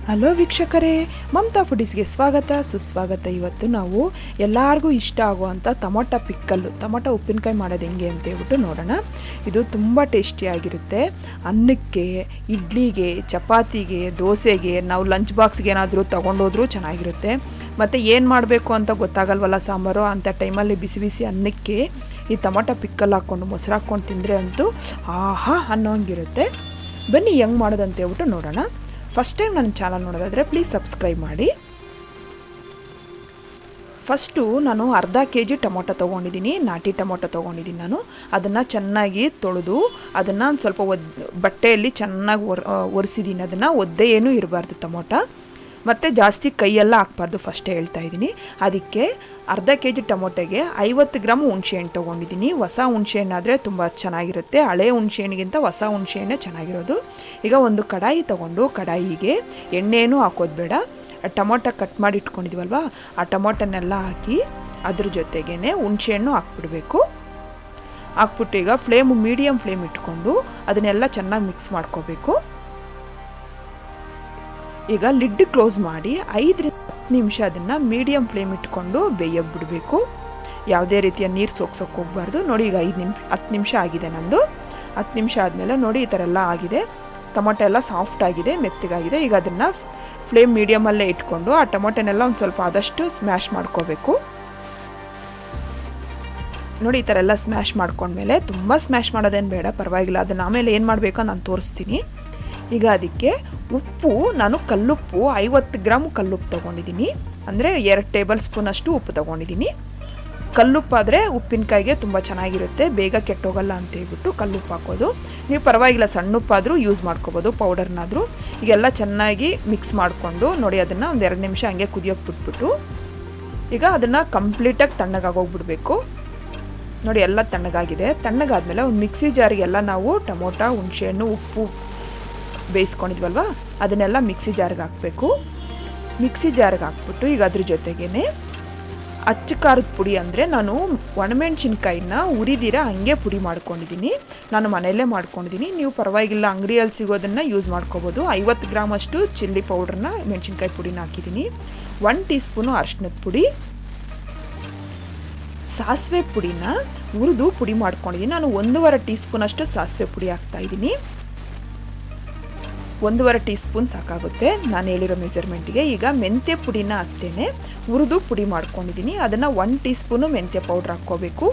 Hello ವೀಕ್ಷಕರೇ, ಮಮತಾ ಫುಡೀಸ್ಗೆ ಸ್ವಾಗತ ಸುಸ್ವಾಗತ. ಇವತ್ತು ನಾವು ಎಲ್ಲರಿಗೂ ಇಷ್ಟ ಆಗುವಂಥ ಟೊಮೊಟೊ ಪಿಕ್ಕಲ್ಲು, ಟೊಮೊಟೊ ಉಪ್ಪಿನಕಾಯಿ ಮಾಡೋದು ಹೆಂಗೆ ಅಂತ ಹೇಳ್ಬಿಟ್ಟು ನೋಡೋಣ. ಇದು ತುಂಬ ಟೇಸ್ಟಿಯಾಗಿರುತ್ತೆ. ಅನ್ನಕ್ಕೆ, ಇಡ್ಲಿಗೆ, ಚಪಾತಿಗೆ, ದೋಸೆಗೆ, ನಾವು ಲಂಚ್ ಬಾಕ್ಸ್ಗೆ ಏನಾದರೂ ತೊಗೊಂಡೋದ್ರೂ ಚೆನ್ನಾಗಿರುತ್ತೆ. ಮತ್ತು ಏನು ಮಾಡಬೇಕು ಅಂತ ಗೊತ್ತಾಗಲ್ವಲ್ಲ ಸಾಂಬಾರು, ಅಂಥ ಟೈಮಲ್ಲಿ ಬಿಸಿ ಬಿಸಿ ಅನ್ನಕ್ಕೆ ಈ ಟೊಮೊಟೊ ಪಿಕ್ಕಲ್ ಹಾಕ್ಕೊಂಡು ಮೊಸರು ಹಾಕ್ಕೊಂಡು ತಿಂದರೆ ಅಂತೂ ಆಹಾ ಅನ್ನೋಂಗಿರುತ್ತೆ. ಬನ್ನಿ ಹೆಂಗೆ ಮಾಡೋದು ಅಂತ ಹೇಳ್ಬಿಟ್ಟು ನೋಡೋಣ. ಫಸ್ಟ್ ಟೈಮ್ ನನ್ನ ಚಾನಲ್ ನೋಡೋದಾದರೆ ಪ್ಲೀಸ್ ಸಬ್ಸ್ಕ್ರೈಬ್ ಮಾಡಿ. ಫಸ್ಟು ನಾನು ಅರ್ಧ kg ಟೊಮೊಟೊ ತೊಗೊಂಡಿದ್ದೀನಿ, ನಾಟಿ ಟೊಮೊಟೊ ತೊಗೊಂಡಿದ್ದೀನಿ. ನಾನು ಅದನ್ನು ಚೆನ್ನಾಗಿ ತೊಳೆದು ಅದನ್ನು ಒಂದು ಸ್ವಲ್ಪ ಬಟ್ಟೆಯಲ್ಲಿ ಚೆನ್ನಾಗಿ ಒರೆಸಿದ್ದೀನಿ. ಅದನ್ನು ಒದ್ದೆ ಏನೂ ಇರಬಾರ್ದು ಟೊಮೊಟೊ, ಮತ್ತು ಜಾಸ್ತಿ ಕೈಯೆಲ್ಲ ಹಾಕ್ಬಾರ್ದು, ಫಸ್ಟೇ ಹೇಳ್ತಾ ಇದ್ದೀನಿ. ಅದಕ್ಕೆ ಅರ್ಧ kg ಟೊಮೊಟೊಗೆ 50 ಗ್ರಾಮ್ ಹುಣಸೆಹಣ್ಣು ತೊಗೊಂಡಿದ್ದೀನಿ. ಹೊಸ ಹುಣಸೆಹಣ್ಣಾದರೆ ತುಂಬ ಚೆನ್ನಾಗಿರುತ್ತೆ, ಹಳೆ ಹುಣಸೆಹಣ್ಣಿಗಿಂತ ಹೊಸ ಹುಣಸೆಹಣ್ಣೆ ಚೆನ್ನಾಗಿರೋದು. ಈಗ ಒಂದು ಕಡಾಯಿ ತೊಗೊಂಡು ಕಡಾಯಿಗೆ ಎಣ್ಣೆನೂ ಹಾಕೋದು ಬೇಡ, ಟೊಮೊಟೊ ಕಟ್ ಮಾಡಿ ಇಟ್ಕೊಂಡಿದ್ದೀವಲ್ವ ಆ ಟೊಮೊಟೊನೆಲ್ಲ ಹಾಕಿ ಅದ್ರ ಜೊತೆಗೇ ಹುಣಸೆಹಣ್ಣು ಹಾಕ್ಬಿಡ್ಬೇಕು. ಹಾಕ್ಬಿಟ್ಟು ಈಗ ಮೀಡಿಯಮ್ ಫ್ಲೇಮ್ ಇಟ್ಕೊಂಡು ಅದನ್ನೆಲ್ಲ ಚೆನ್ನಾಗಿ ಮಿಕ್ಸ್ ಮಾಡ್ಕೋಬೇಕು. ಈಗ ಲಿಡ್ ಕ್ಲೋಸ್ ಮಾಡಿ 5 ರಿಂದ 10 ನಿಮಿಷ ಅದನ್ನು ಮೀಡಿಯಮ್ ಫ್ಲೇಮ್ ಇಟ್ಕೊಂಡು ಬೇಯಕ್ಕೆ ಬಿಡಬೇಕು. ಯಾವುದೇ ರೀತಿಯ ನೀರು ಸೋಕ್ಸೋಕೆ ಹೋಗಬಾರ್ದು. ನೋಡಿ ಈಗ 10 ನಿಮಿಷ ಆಗಿದೆ ನಂದು. 10 ನಿಮಿಷ ಆದಮೇಲೆ ನೋಡಿ ಈ ಥರ ಎಲ್ಲ ಆಗಿದೆ, ಟೊಮೊಟೊ ಎಲ್ಲ ಸಾಫ್ಟ್ ಆಗಿದೆ, ಮೆತ್ತಗಾಗಿದೆ. ಈಗ ಅದನ್ನು ಫ್ಲೇಮ್ ಮೀಡಿಯಮಲ್ಲೇ ಇಟ್ಕೊಂಡು ಆ ಟೊಮೊಟೊನೆಲ್ಲ ಒಂದು ಸ್ವಲ್ಪ ಆದಷ್ಟು ಸ್ಮ್ಯಾಶ್ ಮಾಡ್ಕೋಬೇಕು. ನೋಡಿ ಈ ಥರ ಎಲ್ಲ ಸ್ಮ್ಯಾಶ್ ಮಾಡ್ಕೊಂಡ್ಮೇಲೆ, ತುಂಬ ಸ್ಮ್ಯಾಶ್ ಮಾಡೋದೇನು ಬೇಡ, ಪರವಾಗಿಲ್ಲ, ಅದನ್ನು ಆಮೇಲೆ ಏನು ಮಾಡಬೇಕೋ ನಾನು ತೋರಿಸ್ತೀನಿ. ಈಗ ಅದಕ್ಕೆ ಉಪ್ಪು, ನಾನು ಕಲ್ಲುಪ್ಪು 50 ಗ್ರಾಮ್ ಕಲ್ಲುಪ್ಪು ತೊಗೊಂಡಿದ್ದೀನಿ, ಅಂದರೆ 2 ಟೇಬಲ್ ಸ್ಪೂನ್ ಅಷ್ಟು ಉಪ್ಪು ತೊಗೊಂಡಿದ್ದೀನಿ. ಕಲ್ಲುಪ್ಪಾದರೆ ಉಪ್ಪಿನಕಾಯಿಗೆ ತುಂಬ ಚೆನ್ನಾಗಿರುತ್ತೆ, ಬೇಗ ಕೆಟ್ಟೋಗಲ್ಲ ಅಂತ ಹೇಳ್ಬಿಟ್ಟು ಕಲ್ಲುಪ್ಪು ಹಾಕೋದು. ನೀವು ಪರವಾಗಿಲ್ಲ ಸಣ್ಣ ಉಪ್ಪಾದರೂ ಯೂಸ್ ಮಾಡ್ಕೋಬೋದು, ಪೌಡರ್ನಾದರೂ. ಈಗೆಲ್ಲ ಚೆನ್ನಾಗಿ ಮಿಕ್ಸ್ ಮಾಡಿಕೊಂಡು ನೋಡಿ ಅದನ್ನು ಒಂದು 2 ನಿಮಿಷ ಹಂಗೆ ಕುದಿಯೋಕೆ ಬಿಟ್ಬಿಟ್ಟು ಈಗ ಅದನ್ನು ಕಂಪ್ಲೀಟಾಗಿ ತಣ್ಣಗಾಗೋಗ್ಬಿಡ್ಬೇಕು. ನೋಡಿ ಎಲ್ಲ ತಣ್ಣಗಾಗಿದೆ. ತಣ್ಣಗಾದ್ಮೇಲೆ ಒಂದು ಮಿಕ್ಸಿ ಜಾರಿಗೆಲ್ಲ ನಾವು ಟೊಮೊಟೊ, ಹುಣಸೆಹಣ್ಣು, ಉಪ್ಪು ಬೇಯಿಸ್ಕೊಂಡಿದ್ವಲ್ವ ಅದನ್ನೆಲ್ಲ ಮಿಕ್ಸಿ ಜಾರ್ಗೆ ಹಾಕಬೇಕು. ಮಿಕ್ಸಿ ಜಾರ್ಗೆ ಹಾಕ್ಬಿಟ್ಟು ಈಗ ಅದ್ರ ಜೊತೆಗೇ ಅಚ್ಚ ಖಾರದ ಪುಡಿ, ಅಂದರೆ ನಾನು ಒಣಮೆಣ್ಸಿನ್ಕಾಯಿನ ಉರಿದಿರ ಹಂಗೆ ಪುಡಿ ಮಾಡ್ಕೊಂಡಿದ್ದೀನಿ, ನಾನು ಮನೆಯಲ್ಲೇ ಮಾಡ್ಕೊಂಡಿದ್ದೀನಿ. ನೀವು ಪರವಾಗಿಲ್ಲ ಅಂಗಡಿಯಲ್ಲಿ ಸಿಗೋದನ್ನು ಯೂಸ್ ಮಾಡ್ಕೋಬೋದು. 50 ಗ್ರಾಮ್ ಅಷ್ಟು ಚಿಲ್ಲಿ ಪೌಡ್ರನ್ನ, ಮೆಣಸಿನ್ಕಾಯಿ ಪುಡಿನ ಹಾಕಿದ್ದೀನಿ. 1 ಟೀ ಸ್ಪೂನು ಅರಿಶಿನದ ಪುಡಿ, ಸಾಸಿವೆ ಪುಡಿನ ಹುರಿದು ಪುಡಿ ಮಾಡ್ಕೊಂಡಿದ್ದೀನಿ. ನಾನು 1.5 ಟೀ ಸ್ಪೂನ್ ಅಷ್ಟು ಸಾಸಿವೆ ಪುಡಿ ಹಾಕ್ತಾಯಿದ್ದೀನಿ. 1.5 ಟೀ ಸ್ಪೂನ್ ಸಾಕಾಗುತ್ತೆ ನಾನು ಹೇಳಿರೋ ಮೆಜರ್ಮೆಂಟಿಗೆ. ಈಗ ಮೆಂತ್ಯ ಪುಡಿನ ಅಷ್ಟೇ ಹುರಿದು ಪುಡಿ ಮಾಡ್ಕೊಂಡಿದ್ದೀನಿ, ಅದನ್ನು 1 ಟೀ ಸ್ಪೂನು ಮೆಂತ್ಯ ಪೌಡ್ರ್ ಹಾಕ್ಕೋಬೇಕು.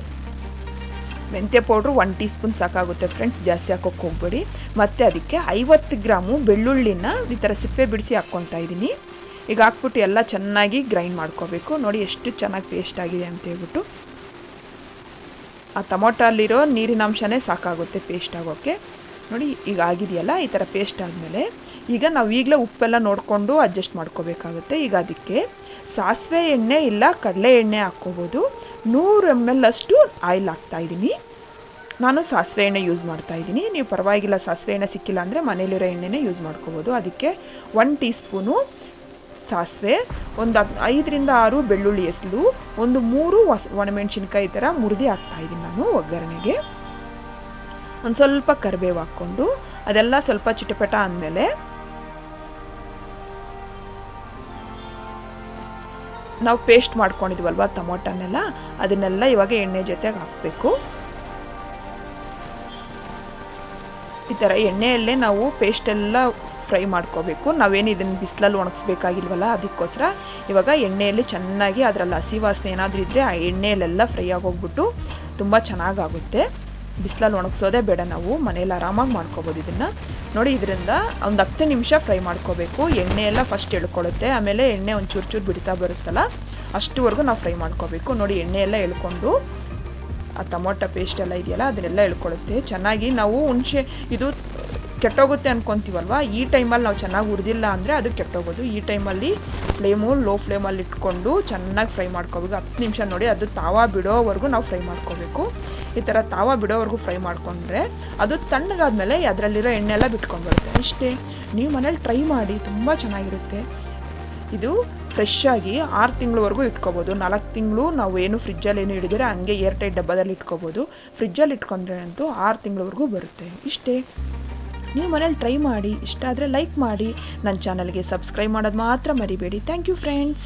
ಮೆಂತ್ಯ ಪೌಡ್ರು 1 ಟೀ ಸ್ಪೂನ್ ಸಾಕಾಗುತ್ತೆ ಫ್ರೆಂಡ್ಸ್, ಜಾಸ್ತಿ ಹಾಕೋಕ್ಕೆ ಹೋಗಬೇಡಿ. ಮತ್ತು ಅದಕ್ಕೆ 50 ಗ್ರಾಮು ಬೆಳ್ಳುಳ್ಳಿನ ಈ ಥರ ಸಿಪ್ಪೆ ಬಿಡಿಸಿ ಹಾಕ್ಕೊತಾ ಇದ್ದೀನಿ. ಈಗ ಹಾಕ್ಬಿಟ್ಟು ಎಲ್ಲ ಚೆನ್ನಾಗಿ ಗ್ರೈಂಡ್ ಮಾಡ್ಕೋಬೇಕು. ನೋಡಿ ಎಷ್ಟು ಚೆನ್ನಾಗಿ ಪೇಸ್ಟ್ ಆಗಿದೆ ಅಂತ ಹೇಳ್ಬಿಟ್ಟು. ಆ ಟೊಮೊಟೊ ಅಲ್ಲಿರೋ ನೀರಿನಾಂಶನೇ ಸಾಕಾಗುತ್ತೆ ಪೇಸ್ಟ್ ಆಗೋಕ್ಕೆ. ನೋಡಿ ಈಗ ಆಗಿದೆಯಲ್ಲ, ಈ ಥರ ಪೇಸ್ಟ್ ಆದಮೇಲೆ ಈಗ ನಾವು ಈಗಲೇ ಉಪ್ಪೆಲ್ಲ ನೋಡಿಕೊಂಡು ಅಡ್ಜಸ್ಟ್ ಮಾಡ್ಕೋಬೇಕಾಗುತ್ತೆ. ಈಗ ಅದಕ್ಕೆ ಸಾಸಿವೆ ಎಣ್ಣೆ ಇಲ್ಲ ಕಡಲೆ ಎಣ್ಣೆ ಹಾಕ್ಕೋಬೋದು. 100 ml ಅಷ್ಟು ಆಯಿಲ್ ಹಾಕ್ತಾಯಿದ್ದೀನಿ. ನಾನು ಸಾಸಿವೆ ಎಣ್ಣೆ ಯೂಸ್ ಮಾಡ್ತಾಯಿದ್ದೀನಿ. ನೀವು ಪರವಾಗಿಲ್ಲ ಸಾಸಿವೆ ಎಣ್ಣೆ ಸಿಕ್ಕಿಲ್ಲ ಅಂದರೆ ಮನೇಲಿರೋ ಎಣ್ಣೆನೇ ಯೂಸ್ ಮಾಡ್ಕೋಬೋದು. ಅದಕ್ಕೆ 1 ಟೀ ಸ್ಪೂನು ಸಾಸಿವೆ, ಒಂದು 5 ರಿಂದ 6 ಬೆಳ್ಳುಳ್ಳಿ ಎಸಳು, ಒಂದು 3 ಒಣಮೆಣ್ಸಿನ್ಕಾಯಿ ಥರ ಮುರಿದು ಹಾಕ್ತಾಯಿದ್ದೀನಿ ನಾನು ಒಗ್ಗರಣೆಗೆ. ಒಂದು ಸ್ವಲ್ಪ ಕರಿಬೇವು ಹಾಕ್ಕೊಂಡು ಅದೆಲ್ಲ ಸ್ವಲ್ಪ ಚಿಟಪಟ ಅಂದಮೇಲೆ ನಾವು ಪೇಸ್ಟ್ ಮಾಡ್ಕೊಂಡಿದ್ವಲ್ವ ಟೊಮೊಟೊನೆಲ್ಲ, ಅದನ್ನೆಲ್ಲ ಇವಾಗ ಎಣ್ಣೆ ಜೊತೆಗೆ ಹಾಕಬೇಕು. ಈ ಥರ ಎಣ್ಣೆಯಲ್ಲೇ ನಾವು ಪೇಸ್ಟೆಲ್ಲ ಫ್ರೈ ಮಾಡ್ಕೋಬೇಕು. ನಾವೇನು ಇದನ್ನು ಬಿಸಿಲಲ್ಲಿ ಒಣಗಿಸ್ಬೇಕಾಗಿಲ್ವಲ್ಲ, ಅದಕ್ಕೋಸ್ಕರ ಇವಾಗ ಎಣ್ಣೆಯಲ್ಲಿ ಚೆನ್ನಾಗಿ ಅದರಲ್ಲಿ ಹಸಿ ವಾಸನೆ ಏನಾದರೂ ಇದ್ದರೆ ಆ ಎಣ್ಣೆಯಲ್ಲೆಲ್ಲ ಫ್ರೈ ಆಗೋಗ್ಬಿಟ್ಟು ತುಂಬ ಚೆನ್ನಾಗಾಗುತ್ತೆ. ಬಿಸಿಲಲ್ಲಿ ಒಣಗಿಸೋದೇ ಬೇಡ, ನಾವು ಮನೇಲಿ ಆರಾಮಾಗಿ ಮಾಡ್ಕೋಬೋದು ಇದನ್ನು. ನೋಡಿ ಇದರಿಂದ ಒಂದು 10 ನಿಮಿಷ ಫ್ರೈ ಮಾಡ್ಕೋಬೇಕು. ಎಣ್ಣೆ ಎಲ್ಲ ಫಸ್ಟ್ ಎಳ್ಕೊಳ್ಳುತ್ತೆ, ಆಮೇಲೆ ಎಣ್ಣೆ ಒಂದು ಚೂರು ಬಿಡ್ತಾ ಬರುತ್ತಲ್ಲ ಅಷ್ಟುವರೆಗೂ ನಾವು ಫ್ರೈ ಮಾಡ್ಕೋಬೇಕು. ನೋಡಿ ಎಣ್ಣೆ ಎಲ್ಲ ಎಳ್ಕೊಂಡು ಆ ಟೊಮೊಟೊ ಪೇಸ್ಟ್ ಎಲ್ಲ ಇದೆಯಲ್ಲ ಅದನ್ನೆಲ್ಲ ಎಳ್ಕೊಳ್ಳುತ್ತೆ ಚೆನ್ನಾಗಿ. ನಾವು ಹುಣಸೆ ಇದು ಕೆಟ್ಟೋಗುತ್ತೆ ಅಂದ್ಕೊತೀವಲ್ವ, ಈ ಟೈಮಲ್ಲಿ ನಾವು ಚೆನ್ನಾಗಿ ಹುರಿದಿಲ್ಲ ಅಂದರೆ ಅದು ಕೆಟ್ಟೋಗೋದು. ಈ ಟೈಮಲ್ಲಿ ಲೋ ಫ್ಲೇಮಲ್ಲಿ ಇಟ್ಕೊಂಡು ಚೆನ್ನಾಗಿ ಫ್ರೈ ಮಾಡ್ಕೋಬೇಕು. 10 ನಿಮಿಷ ನೋಡಿ ಅದು ತಾವ ಬಿಡೋವರೆಗೂ ನಾವು ಫ್ರೈ ಮಾಡ್ಕೋಬೇಕು. ಈ ಥರ ತಾವ ಬಿಡೋವರೆಗೂ ಫ್ರೈ ಮಾಡಿಕೊಂಡ್ರೆ ಅದು ತಣ್ಣಗಾದ್ಮೇಲೆ ಅದರಲ್ಲಿರೋ ಎಣ್ಣೆ ಎಲ್ಲ ಬಿಟ್ಕೊಂಡ್ಬರುತ್ತೆ. ಇಷ್ಟೇ, ನೀವು ಮನೇಲಿ ಟ್ರೈ ಮಾಡಿ, ತುಂಬ ಚೆನ್ನಾಗಿರುತ್ತೆ. ಇದು ಫ್ರೆಶ್ ಆಗಿ 6 ತಿಂಗಳವರೆಗೂ ಇಟ್ಕೋಬೋದು. 4 ತಿಂಗಳು ನಾವು ಏನು ಫ್ರಿಜ್ಜಲ್ಲಿ ಏನು ಹಿಡಿದ್ರೆ ಹಂಗೆ ಏರ್ ಟೈಟ್ ಡಬ್ಬದಲ್ಲಿ ಇಟ್ಕೋಬೋದು. ಫ್ರಿಜ್ಜಲ್ಲಿ ಇಟ್ಕೊಂಡ್ರೆ ಅಂತೂ 6 ತಿಂಗಳವರೆಗೂ ಬರುತ್ತೆ. ಇಷ್ಟೇ, ನೀವು ಮನೇಲಿ ಟ್ರೈ ಮಾಡಿ, ಇಷ್ಟ ಆದರೆ ಲೈಕ್ ಮಾಡಿ, ನನ್ನ ಚಾನಲ್ಗೆ ಸಬ್ಸ್ಕ್ರೈಬ್ ಮಾಡೋದು ಮಾತ್ರ ಮರಿಬೇಡಿ. Thank you friends.